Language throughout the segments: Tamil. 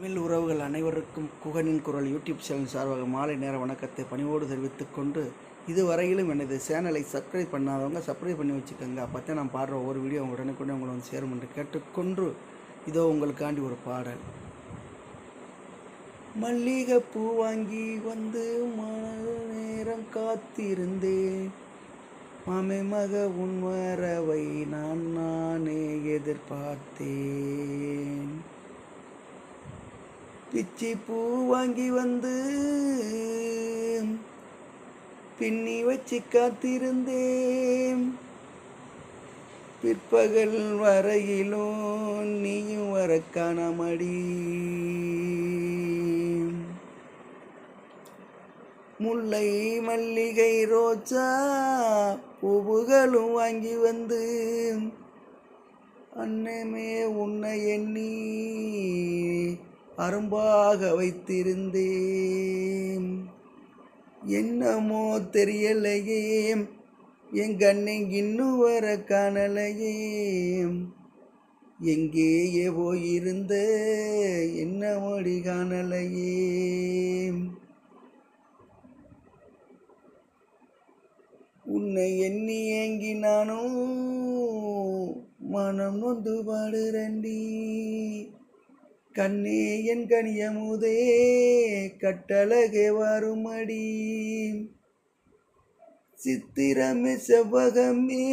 தமிழ் உறவுகள் அனைவருக்கும் குகனின் குரல் யூடியூப் சேனல் சார்பாக மாலை நேர வணக்கத்தை பணிவோடு தெரிவித்துக் கொண்டு, இதுவரையிலும் எனது சேனலை சப்ஸ்கிரைப் பண்ணாதவங்க சப்ஸ்கிரைப் பண்ணி வச்சுக்கோங்க. அப்போ தான் நான் பாடுற ஒவ்வொரு வீடியோ உடனுக்குடனே உங்களை வந்து சேரும் என்று கேட்டுக்கொண்டு, இதோ உங்களுக்காண்டி ஒரு பாடல். மல்லிகை பூ வாங்கி வந்து நேரம் காத்திருந்தேன், மாமே மக உன் வரவை நானே எதிர்பார்த்தேன். பிச்சி பூ வாங்கி வந்து பின்னி வச்சு காத்திருந்தேன், பிற்பகல் வரையிலும் நீயும் வர காணாமடி. முல்லை மல்லிகை ரோஜா பூவுகளும் வாங்கி வந்து அன்னமே உன்னை எண்ணி அரும்பாக வைத்திருந்தேன். என்னமோ தெரியலையே என் கண்ணை இன்னும் வர காணலையே, எங்கேயே போயிருந்த என்ன மொழி காணலையே. உன்னை எண்ணி ஏங்கி நானும் மனம் நொந்து பாடுறண்டி, கண்ணே என் கனியமுதே கட்டழகே வருமடி. சித்திரமே செவ்வகமே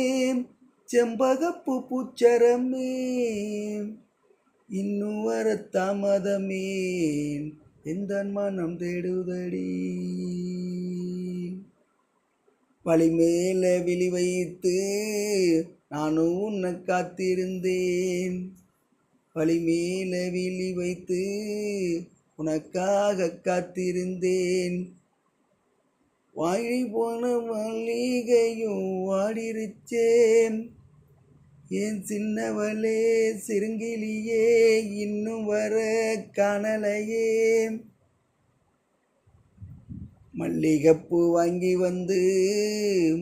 செம்பகப்பு பூச்சரமே, இன்னும் வர தாமதமே எந்த மனம் தேடுதடி. வழி மேல விழி வைத்து நானும் உன்னை காத்திருந்தேன், வழி மேல விழி வைத்து உனக்காக காத்திருந்தேன். வாழி போன மல்லிகையும் வாடிருச்சேன், ஏன் சின்னவளே சிறுங்கிலியே இன்னும் வர காணலையே. மல்லிகைப்பூ வாங்கி வந்து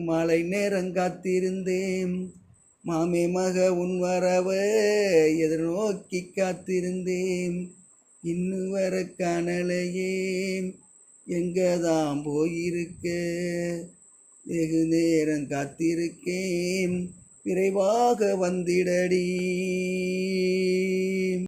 மாலை நேரம் காத்திருந்தேன், மாமே மக உன் வரவ எதிர்நோக்கி காத்திருந்தேன், இன்னும் வர காணலையே. எங்கதான் போயிருக்க வெகு நேரம் காத்திருக்கேன், விரைவாக வந்திடடி.